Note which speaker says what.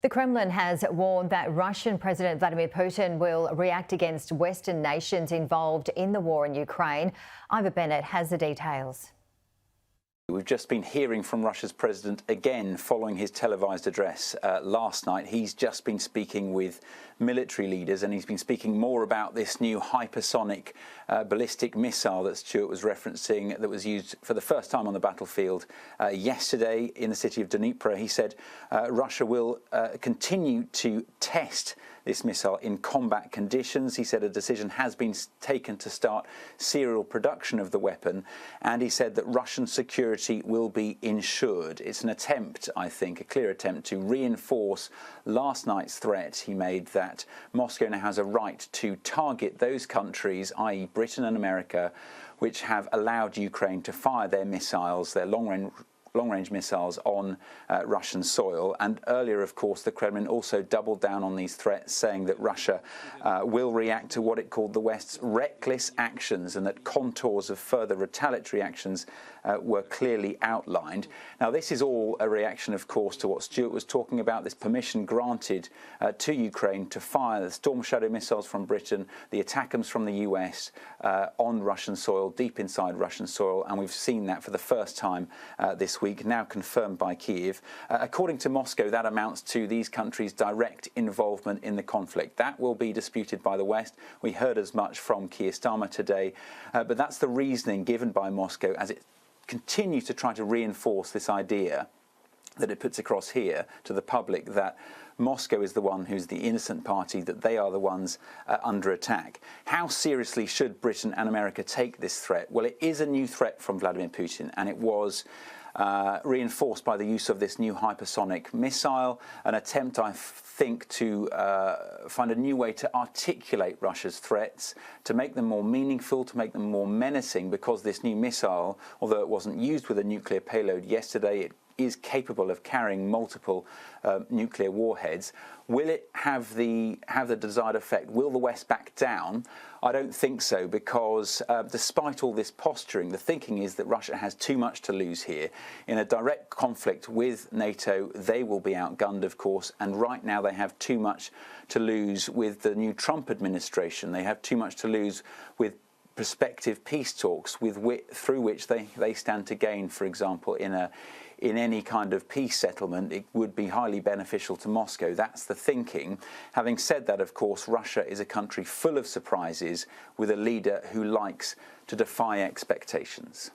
Speaker 1: The Kremlin has warned that Russian President Vladimir Putin will react against Western nations involved in the war in Ukraine. Ivor Bennett has the details.
Speaker 2: We've just been hearing from Russia's president again following his televised address last night. He's just been speaking with military leaders, and he's been speaking more about this new hypersonic ballistic missile that Stuart was referencing, that was used for the first time on the battlefield yesterday in the city of Dnipro. He said Russia will continue to test this missile in combat conditions. He said a decision has been taken to start serial production of the weapon, and he said that Russian security will be ensured. It's an attempt, I think, a clear attempt to reinforce last night's threat he made that Moscow now has a right to target those countries, i.e. Britain and America, which have allowed Ukraine to fire their missiles, their long-range missiles on Russian soil. And earlier, of course, the Kremlin also doubled down on these threats, saying that Russia will react to what it called the West's reckless actions, and that contours of further retaliatory actions were clearly outlined. Now, this is all a reaction, of course, to what Stuart was talking about, this permission granted to Ukraine to fire the Storm Shadow missiles from Britain, the ATACMS from the US on Russian soil, deep inside Russian soil, and we've seen that for the first time this week, now confirmed by Kyiv. According to Moscow, that amounts to these countries' direct involvement in the conflict. That will be disputed by the West. We heard as much from Keir Starmer today, but that's the reasoning given by Moscow as it continues to try to reinforce this idea that it puts across here to the public that Moscow is the one who's the innocent party, that they are the ones under attack. How seriously should Britain and America take this threat? Well, it is a new threat from Vladimir Putin, and it was reinforced by the use of this new hypersonic missile, an attempt, I think, to find a new way to articulate Russia's threats, to make them more meaningful, to make them more menacing, because this new missile, although it wasn't used with a nuclear payload yesterday, it is capable of carrying multiple nuclear warheads. Will it have the desired effect? Will the West back down? I don't think so, because despite all this posturing, the thinking is that Russia has too much to lose here. In a direct conflict with NATO, they will be outgunned, of course, and right now they have too much to lose with the new Trump administration. They have too much to lose with prospective peace talks through which they stand to gain. For example, in any kind of peace settlement, it would be highly beneficial to Moscow. That's the thinking. Having said that, of course, Russia is a country full of surprises, with a leader who likes to defy expectations.